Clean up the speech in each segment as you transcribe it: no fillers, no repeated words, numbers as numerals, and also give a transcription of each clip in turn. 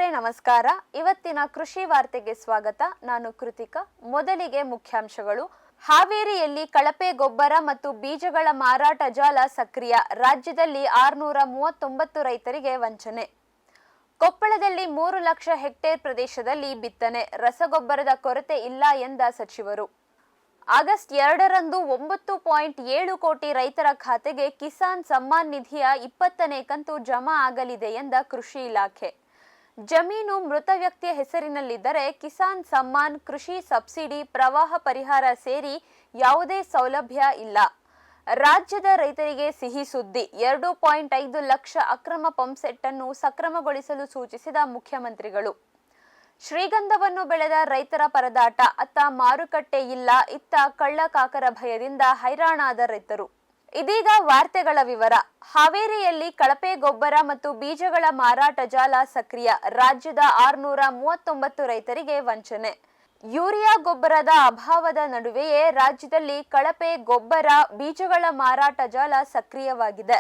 ವೀಕ್ಷಕರೇ ನಮಸ್ಕಾರ. ಇವತ್ತಿನ ಕೃಷಿ ವಾರ್ತೆಗೆ ಸ್ವಾಗತ. ನಾನು ಕೃತಿಕಾ. ಮೊದಲಿಗೆ ಮುಖ್ಯಾಂಶಗಳು. ಹಾವೇರಿಯಲ್ಲಿ ಕಳಪೆ ಗೊಬ್ಬರ ಮತ್ತು ಬೀಜಗಳ ಮಾರಾಟ ಜಾಲ ಸಕ್ರಿಯ. ರಾಜ್ಯದಲ್ಲಿ 639 ರೈತರಿಗೆ ವಂಚನೆ. ಕೊಪ್ಪಳದಲ್ಲಿ 3 ಲಕ್ಷ ಹೆಕ್ಟೇರ್ ಪ್ರದೇಶದಲ್ಲಿ ಬಿತ್ತನೆ. ರಸಗೊಬ್ಬರದ ಕೊರತೆ ಇಲ್ಲ ಎಂದ ಸಚಿವರು. ಆಗಸ್ಟ್ 2ರಂದು 9.7 ಕೋಟಿ ರೈತರ ಖಾತೆಗೆ ಕಿಸಾನ್ ಸಮ್ಮಾನ್ ನಿಧಿಯ 20ನೇ ಕಂತು ಜಮಾ ಆಗಲಿದೆ ಎಂದ ಕೃಷಿ ಇಲಾಖೆ. ಜಮೀನು ಮೃತ ವ್ಯಕ್ತಿಯ ಹೆಸರಿನಲ್ಲಿದ್ದರೆ ಕಿಸಾನ್ ಸಮ್ಮಾನ್, ಕೃಷಿ ಸಬ್ಸಿಡಿ, ಪ್ರವಾಹ ಪರಿಹಾರ ಸೇರಿ ಯಾವುದೇ ಸೌಲಭ್ಯ ಇಲ್ಲ. ರಾಜ್ಯದ ರೈತರಿಗೆ ಸಿಹಿ ಸುದ್ದಿ. 2.5 ಲಕ್ಷ ಅಕ್ರಮ ಪಂಪ್ಸೆಟ್ ಅನ್ನು ಸಕ್ರಮಗೊಳಿಸಲು ಸೂಚಿಸಿದ ಮುಖ್ಯಮಂತ್ರಿಗಳು. ಶ್ರೀಗಂಧವನ್ನು ಬೆಳೆದ ರೈತರ ಪರದಾಟ. ಅತ್ತ ಮಾರುಕಟ್ಟೆ ಇಲ್ಲ, ಇತ್ತ ಕಳ್ಳಕಾಕರ ಭಯದಿಂದ ಹೈರಾಣಾದ ರೈತರು. ಇದೀಗ ವಾರ್ತೆಗಳ ವಿವರ. ಹಾವೇರಿಯಲ್ಲಿ ಕಳಪೆ ಗೊಬ್ಬರ ಮತ್ತು ಬೀಜಗಳ ಮಾರಾಟ ಜಾಲ ಸಕ್ರಿಯ. ರಾಜ್ಯದ 639 ರೈತರಿಗೆ ವಂಚನೆ. ಯೂರಿಯಾ ಗೊಬ್ಬರದ ಅಭಾವದ ನಡುವೆಯೇ ರಾಜ್ಯದಲ್ಲಿ ಕಳಪೆ ಗೊಬ್ಬರ, ಬೀಜಗಳ ಮಾರಾಟ ಜಾಲ ಸಕ್ರಿಯವಾಗಿದೆ.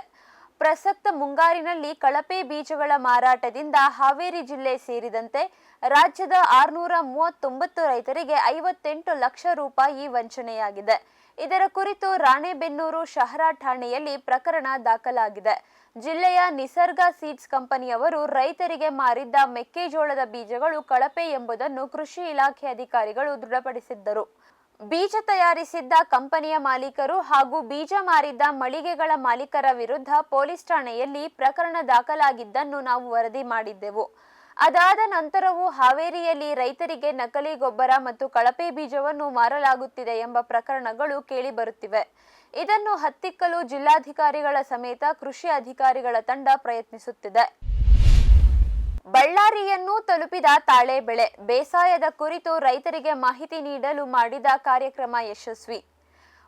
ಪ್ರಸಕ್ತ ಮುಂಗಾರಿನಲ್ಲಿ ಕಳಪೆ ಬೀಜಗಳ ಮಾರಾಟದಿಂದ ಹಾವೇರಿ ಜಿಲ್ಲೆ ಸೇರಿದಂತೆ ರಾಜ್ಯದ 639 ರೈತರಿಗೆ 58 ಲಕ್ಷ ರೂಪಾಯಿ ವಂಚನೆಯಾಗಿದೆ. ಇದರ ಕುರಿತು ರಾಣೆಬೆನ್ನೂರು ಶಹರ ಠಾಣೆಯಲ್ಲಿ ಪ್ರಕರಣ ದಾಖಲಾಗಿದೆ. ಜಿಲ್ಲೆಯ ನಿಸರ್ಗ ಸೀಡ್ಸ್ ಕಂಪನಿಯವರು ರೈತರಿಗೆ ಮಾರಿದ್ದ ಮೆಕ್ಕೆಜೋಳದ ಬೀಜಗಳು ಕಳಪೆ ಎಂಬುದನ್ನು ಕೃಷಿ ಇಲಾಖೆ ಅಧಿಕಾರಿಗಳು ದೃಢಪಡಿಸಿದ್ದರು. ಬೀಜ ತಯಾರಿಸಿದ್ದ ಕಂಪನಿಯ ಮಾಲೀಕರು ಹಾಗೂ ಬೀಜ ಮಾರಿದ್ದ ಮಳಿಗೆಗಳ ಮಾಲೀಕರ ವಿರುದ್ಧ ಪೊಲೀಸ್ ಠಾಣೆಯಲ್ಲಿ ಪ್ರಕರಣ ದಾಖಲಾಗಿದ್ದನ್ನು ನಾವು ವರದಿ ಮಾಡಿದ್ದೆವು. ಅದಾದ ನಂತರವೂ ಹಾವೇರಿಯಲ್ಲಿ ರೈತರಿಗೆ ನಕಲಿ ಗೊಬ್ಬರ ಮತ್ತು ಕಳಪೆ ಬೀಜವನ್ನು ಮಾರಲಾಗುತ್ತಿದೆ ಎಂಬ ಪ್ರಕರಣಗಳು ಕೇಳಿಬರುತ್ತಿವೆ. ಇದನ್ನು ಹತ್ತಿಕ್ಕಲು ಜಿಲ್ಲಾಧಿಕಾರಿಗಳ ಸಮೇತ ಕೃಷಿ ಅಧಿಕಾರಿಗಳ ತಂಡ ಪ್ರಯತ್ನಿಸುತ್ತಿದೆ. ಬಳ್ಳಾರಿಯನ್ನು ತಲುಪಿದ ತಾಳೆ ಬೆಳೆ. ಬೇಸಾಯದ ಕುರಿತು ರೈತರಿಗೆ ಮಾಹಿತಿ ನೀಡಲು ಮಾಡಿದ ಕಾರ್ಯಕ್ರಮ ಯಶಸ್ವಿ.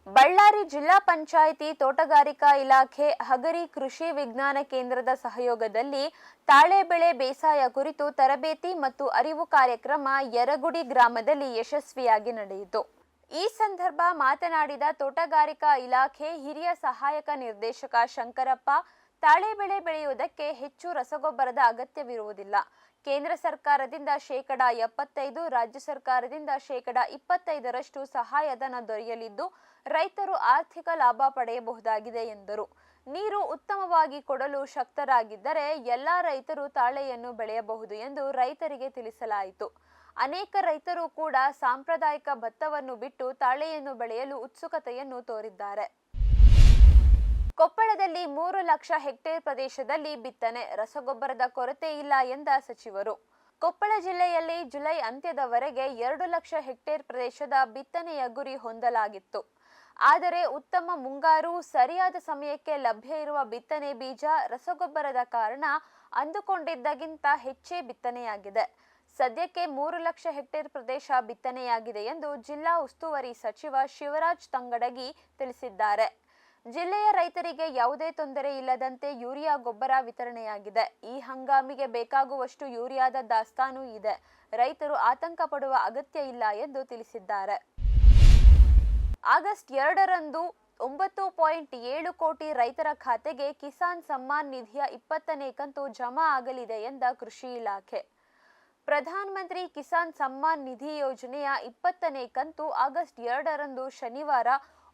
ಬಳ್ಳಾರಿ ಜಿಲ್ಲಾ ಪಂಚಾಯಿತಿ, ತೋಟಗಾರಿಕಾ ಇಲಾಖೆ, ಹಗರಿ ಕೃಷಿ ವಿಜ್ಞಾನ ಕೇಂದ್ರದ ಸಹಯೋಗದಲ್ಲಿ ತಾಳೆ ಬೆಳೆ ಬೇಸಾಯ ಕುರಿತು ತರಬೇತಿ ಮತ್ತು ಅರಿವು ಕಾರ್ಯಕ್ರಮ ಯರಗುಡಿ ಗ್ರಾಮದಲ್ಲಿ ಯಶಸ್ವಿಯಾಗಿ ನಡೆಯಿತು. ಈ ಸಂದರ್ಭ ಮಾತನಾಡಿದ ತೋಟಗಾರಿಕಾ ಇಲಾಖೆ ಹಿರಿಯ ಸಹಾಯಕ ನಿರ್ದೇಶಕ ಶಂಕರಪ್ಪ, ತಾಳೆ ಬೆಳೆ ಬೆಳೆಯುವುದಕ್ಕೆ ಹೆಚ್ಚು ರಸಗೊಬ್ಬರದ ಅಗತ್ಯವಿರುವುದಿಲ್ಲ. ಕೇಂದ್ರ ಸರ್ಕಾರದಿಂದ 75%, ರಾಜ್ಯ ಸರ್ಕಾರದಿಂದ 25%ರಷ್ಟು ಸಹಾಯಧನ ದೊರೆಯಲಿದ್ದು ರೈತರು ಆರ್ಥಿಕ ಲಾಭ ಪಡೆಯಬಹುದಾಗಿದೆ ಎಂದರು. ನೀರು ಉತ್ತಮವಾಗಿ ಕೊಡಲು ಶಕ್ತರಾಗಿದ್ದರೆ ಎಲ್ಲಾ ರೈತರು ತಾಳೆಯನ್ನು ಬೆಳೆಯಬಹುದು ಎಂದು ರೈತರಿಗೆ ತಿಳಿಸಲಾಯಿತು. ಅನೇಕ ರೈತರು ಕೂಡ ಸಾಂಪ್ರದಾಯಿಕ ಭತ್ತವನ್ನು ಬಿಟ್ಟು ತಾಳೆಯನ್ನು ಬೆಳೆಯಲು ಉತ್ಸುಕತೆಯನ್ನು ತೋರಿದ್ದಾರೆ. ಕೊಪ್ಪಳದಲ್ಲಿ 3 ಲಕ್ಷ ಹೆಕ್ಟೇರ್ ಪ್ರದೇಶದಲ್ಲಿ ಬಿತ್ತನೆ. ರಸಗೊಬ್ಬರದ ಕೊರತೆ ಇಲ್ಲ ಎಂದ ಸಚಿವರು. ಕೊಪ್ಪಳ ಜಿಲ್ಲೆಯಲ್ಲಿ ಜುಲೈ ಅಂತ್ಯದವರೆಗೆ 2 ಲಕ್ಷ ಹೆಕ್ಟೇರ್ ಪ್ರದೇಶದ ಬಿತ್ತನೆಯ ಗುರಿ ಹೊಂದಲಾಗಿತ್ತು. ಆದರೆ ಉತ್ತಮ ಮುಂಗಾರು, ಸರಿಯಾದ ಸಮಯಕ್ಕೆ ಲಭ್ಯ ಇರುವ ಬಿತ್ತನೆ ಬೀಜ, ರಸಗೊಬ್ಬರದ ಕಾರಣ ಅಂದುಕೊಂಡಿದ್ದಕ್ಕಿಂತ ಹೆಚ್ಚೇ ಬಿತ್ತನೆಯಾಗಿದೆ. ಸದ್ಯಕ್ಕೆ 3 ಲಕ್ಷ ಹೆಕ್ಟೇರ್ ಪ್ರದೇಶ ಬಿತ್ತನೆಯಾಗಿದೆ ಎಂದು ಜಿಲ್ಲಾ ಉಸ್ತುವಾರಿ ಸಚಿವ ಶಿವರಾಜ್ ತಂಗಡಗಿ ತಿಳಿಸಿದ್ದಾರೆ. ಜಿಲ್ಲೆಯ ರೈತರಿಗೆ ಯಾವುದೇ ತೊಂದರೆ ಇಲ್ಲದಂತೆ ಯೂರಿಯಾ ಗೊಬ್ಬರ ವಿತರಣೆಯಾಗಿದೆ. ಈ ಹಂಗಾಮಿಗೆ ಬೇಕಾಗುವಷ್ಟು ಯೂರಿಯಾದ ದಾಸ್ತಾನು ಇದೆ. ರೈತರು ಆತಂಕ ಪಡುವ ಅಗತ್ಯ ಇಲ್ಲ ಎಂದು ತಿಳಿಸಿದ್ದಾರೆ. ಆಗಸ್ಟ್ 2ರಂದು 9.7 ಕೋಟಿ ರೈತರ ಖಾತೆಗೆ ಕಿಸಾನ್ ಸಮ್ಮಾನ್ ನಿಧಿಯ 20ನೇ ಕಂತು ಜಮಾ ಆಗಲಿದೆ ಎಂದ ಕೃಷಿ ಇಲಾಖೆ. ಪ್ರಧಾನಮಂತ್ರಿ ಕಿಸಾನ್ ಸಮ್ಮಾನ್ ನಿಧಿ ಯೋಜನೆಯ 20ನೇ ಕಂತು ಆಗಸ್ಟ್ 2ರಂದು ಶನಿವಾರ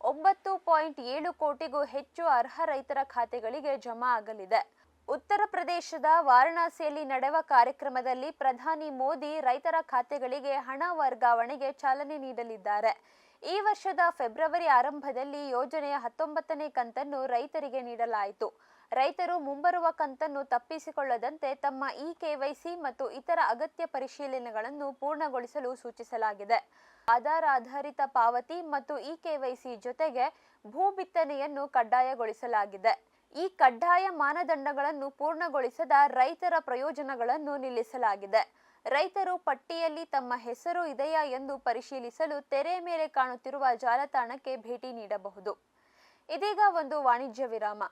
9.7 ಕೋಟಿಗೂ ಹೆಚ್ಚು ಅರ್ಹ ರೈತರ ಖಾತೆಗಳಿಗೆ ಜಮಾ ಆಗಲಿದೆ. ಉತ್ತರ ಪ್ರದೇಶದ ವಾರಣಾಸಿಯಲ್ಲಿ ನಡೆವ ಕಾರ್ಯಕ್ರಮದಲ್ಲಿ ಪ್ರಧಾನಿ ಮೋದಿ ರೈತರ ಖಾತೆಗಳಿಗೆ ಹಣ ವರ್ಗಾವಣೆಗೆ ಚಾಲನೆ ನೀಡಲಿದ್ದಾರೆ. ಈ ವರ್ಷದ ಫೆಬ್ರವರಿ ಆರಂಭದಲ್ಲಿ ಯೋಜನೆಯ 19ನೇ ಕಂತನ್ನು ರೈತರಿಗೆ ನೀಡಲಾಯಿತು. ರೈತರು ಮುಂಬರುವ ಕಂತನ್ನು ತಪ್ಪಿಸಿಕೊಳ್ಳದಂತೆ ತಮ್ಮ KYC ಮತ್ತು ಇತರ ಅಗತ್ಯ ಪರಿಶೀಲನೆಗಳನ್ನು ಪೂರ್ಣಗೊಳಿಸಲು ಸೂಚಿಸಲಾಗಿದೆ. ಆಧಾರ್ ಆಧಾರಿತ ಪಾವತಿ ಮತ್ತು KYC ಜೊತೆಗೆ ಭೂ ಬಿತ್ತನೆಯನ್ನು ಕಡ್ಡಾಯಗೊಳಿಸಲಾಗಿದೆ. ಈ ಕಡ್ಡಾಯ ಮಾನದಂಡಗಳನ್ನು ಪೂರ್ಣಗೊಳಿಸದ ರೈತರ ಪ್ರಯೋಜನಗಳನ್ನು ನಿಲ್ಲಿಸಲಾಗಿದೆ. ರೈತರು ಪಟ್ಟಿಯಲ್ಲಿ ತಮ್ಮ ಹೆಸರು ಇದೆಯಾ ಎಂದು ಪರಿಶೀಲಿಸಲು ತೆರೆ ಮೇಲೆ ಕಾಣುತ್ತಿರುವ ಜಾಲತಾಣಕ್ಕೆ ಭೇಟಿ ನೀಡಬಹುದು. ಇದೀಗ ಒಂದು ವಾಣಿಜ್ಯ ವಿರಾಮ.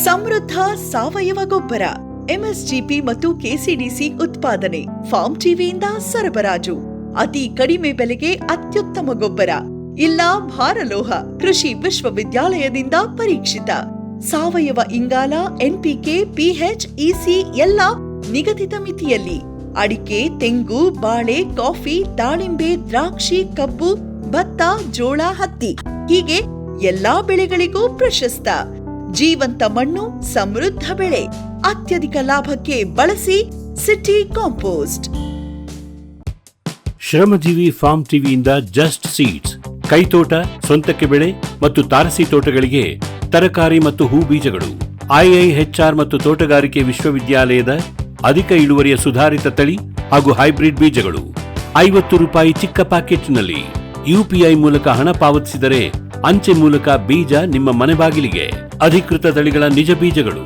ಸಮೃದ್ಧ ಸಾವಯವ ಗೊಬ್ಬರ, MSGP ಮತ್ತು KCDC ಉತ್ಪಾದನೆ, ಫಾರ್ಮ್ ಟಿವಿಯಿಂದ ಸರಬರಾಜು. ಅತಿ ಕಡಿಮೆ ಬೆಲೆಗೆ ಅತ್ಯುತ್ತಮ ಗೊಬ್ಬರ. ಇಲ್ಲ ಭಾರಲೋಹ, ಕೃಷಿ ವಿಶ್ವವಿದ್ಯಾಲಯದಿಂದ ಪರೀಕ್ಷಿತ. ಸಾವಯವ ಇಂಗಾಲ, NPK, PH, EC ಎಲ್ಲ ನಿಗದಿತ ಮಿತಿಯಲ್ಲಿ. ಅಡಿಕೆ, ತೆಂಗು, ಬಾಳೆ, ಕಾಫಿ, ದಾಳಿಂಬೆ, ದ್ರಾಕ್ಷಿ, ಕಬ್ಬು, ಭತ್ತ, ಜೋಳ, ಹತ್ತಿ ಹೀಗೆ ಎಲ್ಲಾ ಬೆಳೆಗಳಿಗೂ ಪ್ರಶಸ್ತ. ಜೀವಂತ ಮಣ್ಣು, ಸಮೃದ್ಧ ಬೆಳೆ. ಅತ್ಯಧಿಕ ಲಾಭಕ್ಕೆ ಬಳಸಿ ಸಿಟಿ ಕಾಂಪೋಸ್ಟ್. ಶ್ರಮಜೀವಿ ಫಾರ್ಮ್ ಟಿವಿಯಿಂದ ಜಸ್ಟ್ ಸೀಡ್ಸ್, ಕೈತೋಟ, ಸ್ವಂತಕ್ಕೆ ಬೆಳೆ ಮತ್ತು ತಾರಸಿ ತೋಟಗಳಿಗೆ ತರಕಾರಿ ಮತ್ತು ಹೂ ಬೀಜಗಳು. IIHR ಮತ್ತು ತೋಟಗಾರಿಕೆ ವಿಶ್ವವಿದ್ಯಾಲಯದ ಅಧಿಕ ಇಳುವರಿಯ ಸುಧಾರಿತ ತಳಿ ಹಾಗೂ ಹೈಬ್ರಿಡ್ ಬೀಜಗಳು. ₹50 ಚಿಕ್ಕ ಪ್ಯಾಕೆಟ್ನಲ್ಲಿ. UPI ಮೂಲಕ ಹಣ ಪಾವತಿಸಿದರೆ ಅಂಚೆ ಮೂಲಕ ಬೀಜ ನಿಮ್ಮ ಮನೆ ಬಾಗಿಲಿಗೆ. ಅಧಿಕೃತ ತಳಿಗಳ ನಿಜ ಬೀಜಗಳು.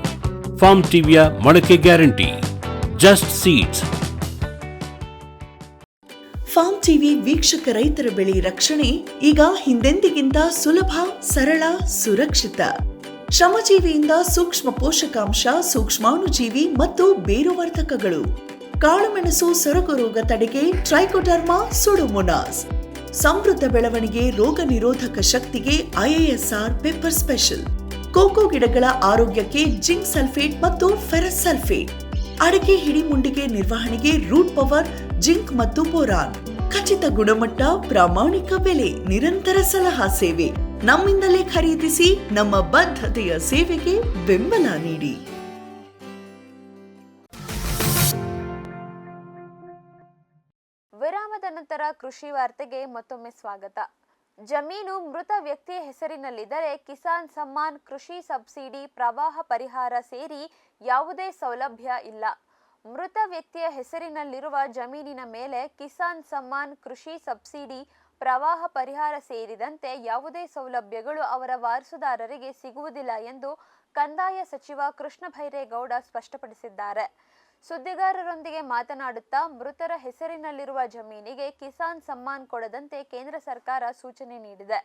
ಫಾರ್ಮ್ ಟಿವಿಯ ಮೊಳಕೆ guarantee. Just seeds. Farm TV ವೀಕ್ಷಕ ರೈತರ ಬೆಳೆ ರಕ್ಷಣೆ ಈಗ ಹಿಂದೆಂದಿಗಿಂತ ಸುಲಭ, ಸರಳ, ಸುರಕ್ಷಿತ. ಶ್ರಮಜೀವಿಯಿಂದ ಸೂಕ್ಷ್ಮ ಪೋಷಕಾಂಶ, ಸೂಕ್ಷ್ಮಾಣುಜೀವಿ ಮತ್ತು ಬೇರುವರ್ಧಕಗಳು. ಕಾಳುಮೆಣಸು ಸೊರಗು ರೋಗ ತಡೆಗೆ ಟ್ರೈಕೋಡರ್ಮಾ ಸುಡೋಮೋನಾಸ್. ಸಮೃದ್ಧ ಬೆಳವಣಿಗೆ, ರೋಗ ನಿರೋಧಕ ಶಕ್ತಿಗೆ IISR ಪೆಪ್ಪರ್ ಸ್ಪೆಷಲ್. ಕೋಕೋ ಗಿಡಗಳ ಆರೋಗ್ಯಕ್ಕೆ ಜಿಂಕ್ ಸಲ್ಫೇಟ್ ಮತ್ತು ಫೆರಸ್ ಸಲ್ಫೇಟ್. ಅಡಿಕೆ ಹಿಡಿಮುಂಡಿಗೆ ನಿರ್ವಹಣೆಗೆ ರೂಟ್ ಪವರ್, ಜಿಂಕ್ ಮತ್ತು ಬೋರಾನ್. ಖಚಿತ ಗುಣಮಟ್ಟ, ಪ್ರಾಮಾಣಿಕ ಬೆಲೆ, ನಿರಂತರ ಸಲಹಾ ಸೇವೆ. ನಮ್ಮಿಂದಲೇ ಖರೀದಿಸಿ, ನಮ್ಮ ಬದ್ಧತೆಯ ಸೇವೆಗೆ ಬೆಂಬಲ ನೀಡಿ. ವಿರಾಮದ ನಂತರ ಕೃಷಿ ವಾರ್ತೆಗೆ ಮತ್ತೊಮ್ಮೆ ಸ್ವಾಗತ. ಜಮೀನು ಮೃತ ವ್ಯಕ್ತಿಯ ಹೆಸರಿನಲ್ಲಿದ್ದರೆ ಕಿಸಾನ್ ಸಮ್ಮಾನ್, ಕೃಷಿ ಸಬ್ಸಿಡಿ, ಪ್ರವಾಹ ಪರಿಹಾರ ಸೇರಿ ಯಾವುದೇ ಸೌಲಭ್ಯ ಇಲ್ಲ. ಮೃತ ವ್ಯಕ್ತಿಯ ಹೆಸರಿನಲ್ಲಿರುವ ಜಮೀನಿನ ಮೇಲೆ ಕಿಸಾನ್ ಸಮ್ಮಾನ್, ಕೃಷಿ ಸಬ್ಸಿಡಿ, ಪ್ರವಾಹ ಪರಿಹಾರ ಸೇರಿದಂತೆ ಯಾವುದೇ ಸೌಲಭ್ಯಗಳು ಅವರ ವಾರಸುದಾರರಿಗೆ ಸಿಗುವುದಿಲ್ಲ ಎಂದು ಕಂದಾಯ ಸಚಿವ ಕೃಷ್ಣ ಭೈರೇಗೌಡ ಸ್ಪಷ್ಟಪಡಿಸಿದ್ದಾರೆ. ಸುದ್ದಿಗಾರರೊಂದಿಗೆ ಮಾತನಾಡುತ್ತಾ ಮೃತರ ಹೆಸರಿನಲ್ಲಿರುವ ಜಮೀನಿಗೆ ಕಿಸಾನ್ ಸಮ್ಮಾನ್ ಕೊಡದಂತೆ ಕೇಂದ್ರ ಸರ್ಕಾರ ಸೂಚನೆ ನೀಡಿದೆ.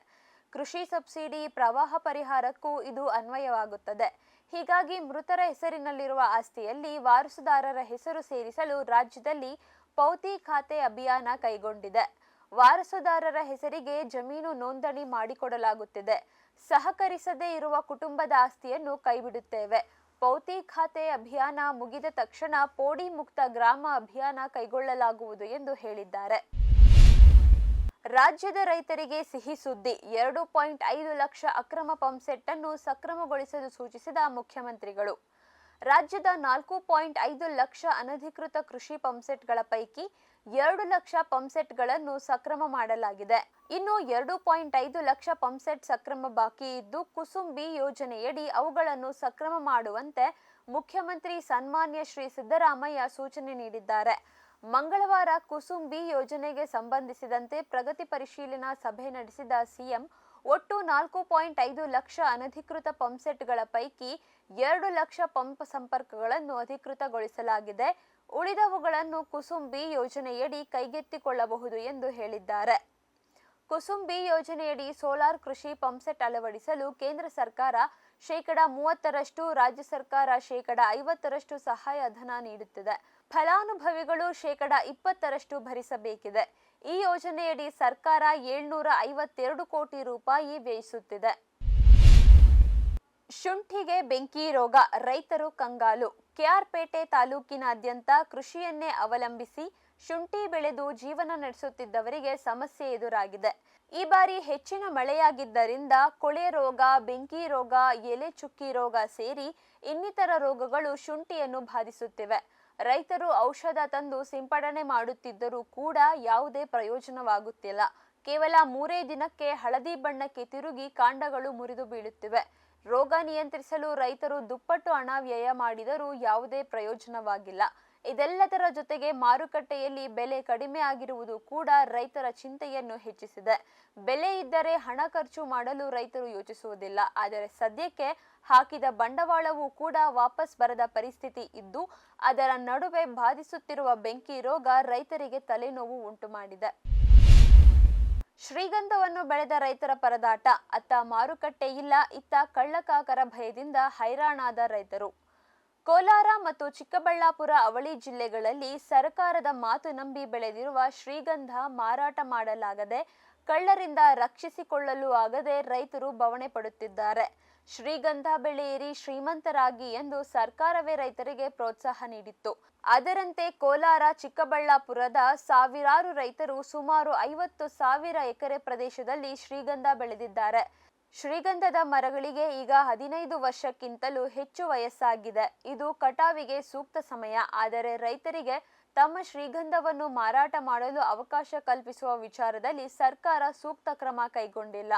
ಕೃಷಿ ಸಬ್ಸಿಡಿ, ಪ್ರವಾಹ ಪರಿಹಾರಕ್ಕೂ ಇದು ಅನ್ವಯವಾಗುತ್ತದೆ. ಹೀಗಾಗಿ ಮೃತರ ಹೆಸರಿನಲ್ಲಿರುವ ಆಸ್ತಿಯಲ್ಲಿ ವಾರಸುದಾರರ ಹೆಸರು ಸೇರಿಸಲು ರಾಜ್ಯದಲ್ಲಿ ಪೌತಿ ಖಾತೆ ಅಭಿಯಾನ ಕೈಗೊಂಡಿದೆ. ವಾರಸುದಾರರ ಹೆಸರಿಗೆ ಜಮೀನು ನೋಂದಣಿ ಮಾಡಿಕೊಡಲಾಗುತ್ತಿದೆ. ಸಹಕರಿಸದೇ ಇರುವ ಕುಟುಂಬದ ಆಸ್ತಿಯನ್ನು ಕೈಬಿಡುತ್ತೇವೆ. ಪೌತಿ ಖಾತೆ ಅಭಿಯಾನ ಮುಗಿದ ತಕ್ಷಣ ಪೋಡಿ ಮುಕ್ತ ಗ್ರಾಮ ಅಭಿಯಾನ ಕೈಗೊಳ್ಳಲಾಗುವುದು ಎಂದು ಹೇಳಿದ್ದಾರೆ. ರಾಜ್ಯದ ರೈತರಿಗೆ ಸಿಹಿ ಸುದ್ದಿ. 2.5 ಲಕ್ಷ ಅಕ್ರಮ ಪಂಪ್ಸೆಟ್ ಅನ್ನು ಸಕ್ರಮಗೊಳಿಸಲು ಸೂಚಿಸಿದ ಮುಖ್ಯಮಂತ್ರಿಗಳು. ರಾಜ್ಯದ 4.5 ಲಕ್ಷ ಅನಧಿಕೃತ ಕೃಷಿ ಪಂಪ್ಸೆಟ್ಗಳ ಪೈಕಿ 2 ಲಕ್ಷ ಪಂಪ್ಸೆಟ್ಗಳನ್ನು ಸಕ್ರಮ ಮಾಡಲಾಗಿದೆ. ಇನ್ನು 2.5 ಲಕ್ಷ ಪಂಪ್ಸೆಟ್ ಸಕ್ರಮ ಬಾಕಿ ಇದ್ದು, ಕುಸುಂಬಿ ಯೋಜನೆಯಡಿ ಅವುಗಳನ್ನು ಸಕ್ರಮ ಮಾಡುವಂತೆ ಮುಖ್ಯಮಂತ್ರಿ ಸನ್ಮಾನ್ಯ ಶ್ರೀ ಸಿದ್ದರಾಮಯ್ಯ ಸೂಚನೆ ನೀಡಿದ್ದಾರೆ. ಮಂಗಳವಾರ ಕುಸುಂಬಿ ಯೋಜನೆಗೆ ಸಂಬಂಧಿಸಿದಂತೆ ಪ್ರಗತಿ ಪರಿಶೀಲನಾ ಸಭೆ ನಡೆಸಿದ ಸಿಎಂ ಒಟ್ಟು 4.5 ಲಕ್ಷ ಅನಧಿಕೃತ ಪಂಪ್ಸೆಟ್ಗಳ ಪೈಕಿ 2 ಲಕ್ಷ ಪಂಪ್ ಸಂಪರ್ಕಗಳನ್ನು ಅಧಿಕೃತಗೊಳಿಸಲಾಗಿದೆ. ಉಳಿದವುಗಳನ್ನು ಕುಸುಂಬಿ ಯೋಜನೆಯಡಿ ಕೈಗೆತ್ತಿಕೊಳ್ಳಬಹುದು ಎಂದು ಹೇಳಿದ್ದಾರೆ. ಕುಸುಂಬಿ ಯೋಜನೆಯಡಿ ಸೋಲಾರ್ ಕೃಷಿ ಪಂಪ್ಸೆಟ್ ಅಳವಡಿಸಲು ಕೇಂದ್ರ ಸರ್ಕಾರ %30, ರಾಜ್ಯ ಸರ್ಕಾರ %50 ಸಹಾಯಧನ ನೀಡುತ್ತಿದೆ. ಫಲಾನುಭವಿಗಳು %20 ಭರಿಸಬೇಕಿದೆ. ಈ ಯೋಜನೆಯಡಿ ಸರ್ಕಾರ ₹752 ಕೋಟಿ ವ್ಯಯಿಸುತ್ತಿದೆ. ಶುಂಠಿಗೆ ಬೆಂಕಿ ರೋಗ, ರೈತರು ಕಂಗಾಲು. ಕೆಆರ್ಪೇಟೆ ತಾಲೂಕಿನಾದ್ಯಂತ ಕೃಷಿಯನ್ನೇ ಅವಲಂಬಿಸಿ ಶುಂಠಿ ಬೆಳೆದು ಜೀವನ ನಡೆಸುತ್ತಿದ್ದವರಿಗೆ ಸಮಸ್ಯೆ ಎದುರಾಗಿದೆ. ಈ ಬಾರಿ ಹೆಚ್ಚಿನ ಮಳೆಯಾಗಿದ್ದರಿಂದ ಕೊಳೆ ರೋಗ, ಬೆಂಕಿ ರೋಗ, ಎಲೆ ಚುಕ್ಕಿ ರೋಗ ಸೇರಿ ಇನ್ನಿತರ ರೋಗಗಳು ಶುಂಠಿಯನ್ನು ಬಾಧಿಸುತ್ತಿವೆ. ರೈತರು ಔಷಧ ತಂದು ಸಿಂಪಡಣೆ ಮಾಡುತ್ತಿದ್ದರೂ ಕೂಡ ಯಾವುದೇ ಪ್ರಯೋಜನವಾಗುತ್ತಿಲ್ಲ. ಕೇವಲ 3 ದಿನಕ್ಕೆ ಹಳದಿ ಬಣ್ಣಕ್ಕೆ ತಿರುಗಿ ಕಾಂಡಗಳು ಮುರಿದು ಬೀಳುತ್ತಿವೆ. ರೋಗ ನಿಯಂತ್ರಿಸಲು ರೈತರು ದುಪ್ಪಟ್ಟು ಹಣ ವ್ಯಯ ಮಾಡಿದರೂ ಯಾವುದೇ ಪ್ರಯೋಜನವಾಗಿಲ್ಲ. ಇದೆಲ್ಲದರ ಜೊತೆಗೆ ಮಾರುಕಟ್ಟೆಯಲ್ಲಿ ಬೆಲೆ ಕಡಿಮೆ ಆಗಿರುವುದು ಕೂಡ ರೈತರ ಚಿಂತೆಯನ್ನು ಹೆಚ್ಚಿಸಿದೆ. ಬೆಲೆ ಇದ್ದರೆ ಹಣ ಖರ್ಚು ಮಾಡಲು ರೈತರು ಯೋಚಿಸುವುದಿಲ್ಲ. ಆದರೆ ಸದ್ಯಕ್ಕೆ ಹಾಕಿದ ಬಂಡವಾಳವೂ ಕೂಡ ವಾಪಸ್ ಬರದ ಪರಿಸ್ಥಿತಿ ಇದ್ದು, ಅದರ ನಡುವೆ ಬಾಧಿಸುತ್ತಿರುವ ಬೆಂಕಿ ರೋಗ ರೈತರಿಗೆ ತಲೆನೋವು ಉಂಟು ಮಾಡಿದೆ. ಶ್ರೀಗಂಧವನ್ನು ಬೆಳೆದ ರೈತರ ಪರದಾಟ. ಅತ್ತ ಮಾರುಕಟ್ಟೆ ಇಲ್ಲ, ಇತ್ತ ಕಳ್ಳಕಾಕರ ಭಯದಿಂದ ಹೈರಾಣಾದ ರೈತರು. ಕೋಲಾರ ಮತ್ತು ಚಿಕ್ಕಬಳ್ಳಾಪುರ ಅವಳಿ ಜಿಲ್ಲೆಗಳಲ್ಲಿ ಸರ್ಕಾರದ ಮಾತು ನಂಬಿ ಬೆಳೆದಿರುವ ಶ್ರೀಗಂಧ ಮಾರಾಟ ಮಾಡಲಾಗದೆ, ಕಳ್ಳರಿಂದ ರಕ್ಷಿಸಿಕೊಳ್ಳಲು ಆಗದೆ ರೈತರು ಬವಣೆ ಪಡುತ್ತಿದ್ದಾರೆ. ಶ್ರೀಗಂಧ ಬೆಳೆಯಿರಿ ಶ್ರೀಮಂತರಾಗಿ ಎಂದು ಸರ್ಕಾರವೇ ರೈತರಿಗೆ ಪ್ರೋತ್ಸಾಹ ನೀಡಿತ್ತು. ಅದರಂತೆ ಕೋಲಾರ, ಚಿಕ್ಕಬಳ್ಳಾಪುರದ ಸಾವಿರಾರು ರೈತರು ಸುಮಾರು 50,000 ಎಕರೆ ಪ್ರದೇಶದಲ್ಲಿ ಶ್ರೀಗಂಧ ಬೆಳೆದಿದ್ದಾರೆ. ಶ್ರೀಗಂಧದ ಮರಗಳಿಗೆ ಈಗ 15 ವರ್ಷಕ್ಕಿಂತಲೂ ಹೆಚ್ಚು ವಯಸ್ಸಾಗಿದೆ. ಇದು ಕಟಾವಿಗೆ ಸೂಕ್ತ ಸಮಯ. ಆದರೆ ರೈತರಿಗೆ ತಮ್ಮ ಶ್ರೀಗಂಧವನ್ನು ಮಾರಾಟ ಮಾಡಲು ಅವಕಾಶ ಕಲ್ಪಿಸುವ ವಿಚಾರದಲ್ಲಿ ಸರ್ಕಾರ ಸೂಕ್ತ ಕ್ರಮ ಕೈಗೊಂಡಿಲ್ಲ.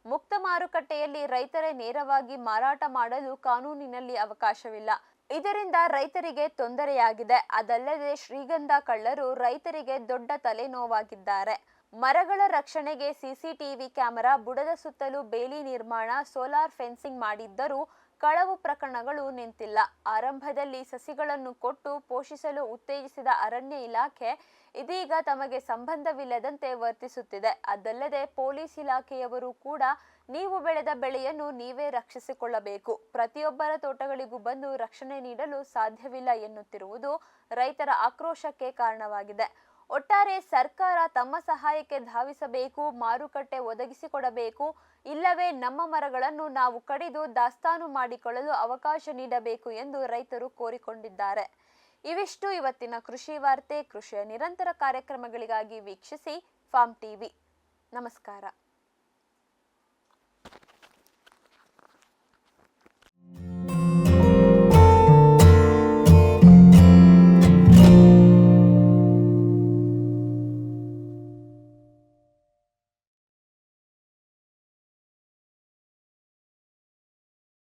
ಮುಕ್ತ ಮಾರುಕಟ್ಟೆಯಲ್ಲಿ ರೈತರೇ ನೇರವಾಗಿ ಮಾರಾಟ ಮಾಡಲು ಕಾನೂನಿನಲ್ಲಿ ಅವಕಾಶವಿಲ್ಲ. ಇದರಿಂದ ರೈತರಿಗೆ ತೊಂದರೆಯಾಗಿದೆ. ಅದಲ್ಲದೆ ಶ್ರೀಗಂಧ ಕಳ್ಳರು ರೈತರಿಗೆ ದೊಡ್ಡ ತಲೆನೋವಾಗಿದ್ದಾರೆ. ಮರಗಳ ರಕ್ಷಣೆಗೆ ಸಿಸಿಟಿವಿ ಕ್ಯಾಮೆರಾ, ಬುಡದ ಸುತ್ತಲೂ ಬೇಲಿ ನಿರ್ಮಾಣ, ಸೋಲಾರ್ ಫೆನ್ಸಿಂಗ್ ಮಾಡಿದ್ದರೂ ಕಳವು ಪ್ರಕರಣಗಳು ನಿಂತಿಲ್ಲ. ಆರಂಭದಲ್ಲಿ ಸಸಿಗಳನ್ನು ಕೊಟ್ಟು ಪೋಷಿಸಲು ಉತ್ತೇಜಿಸಿದ ಅರಣ್ಯ ಇಲಾಖೆ ಇದೀಗ ತಮಗೆ ಸಂಬಂಧವಿಲ್ಲದಂತೆ ವರ್ತಿಸುತ್ತಿದೆ. ಅದಲ್ಲದೆ ಪೊಲೀಸ್ ಇಲಾಖೆಯವರು ಕೂಡ ನೀವು ಬೆಳೆದ ಬೆಳೆಯನ್ನು ನೀವೇ ರಕ್ಷಿಸಿಕೊಳ್ಳಬೇಕು, ಪ್ರತಿಯೊಬ್ಬರ ತೋಟಗಳಿಗೂ ಬಂದು ರಕ್ಷಣೆ ನೀಡಲು ಸಾಧ್ಯವಿಲ್ಲ ಎನ್ನುತ್ತಿರುವುದು ರೈತರ ಆಕ್ರೋಶಕ್ಕೆ ಕಾರಣವಾಗಿದೆ. ಒಟ್ಟಾರೆ ಸರ್ಕಾರ ತಮ್ಮ ಸಹಾಯಕ್ಕೆ ಧಾವಿಸಬೇಕು, ಮಾರುಕಟ್ಟೆ ಒದಗಿಸಿಕೊಡಬೇಕು, ಇಲ್ಲವೇ ನಮ್ಮ ಮರಗಳನ್ನು ನಾವು ಕಡಿದು ದಾಸ್ತಾನು ಮಾಡಿಕೊಳ್ಳಲು ಅವಕಾಶ ನೀಡಬೇಕು ಎಂದು ರೈತರು ಕೋರಿಕೊಂಡಿದ್ದಾರೆ. ಇವಿಷ್ಟು ಇವತ್ತಿನ ಕೃಷಿ ವಾರ್ತೆ. ಕೃಷಿಯ ನಿರಂತರ ಕಾರ್ಯಕ್ರಮಗಳಿಗಾಗಿ ವೀಕ್ಷಿಸಿ ಫಾರ್ಮ್ ಟಿವಿ. ನಮಸ್ಕಾರ.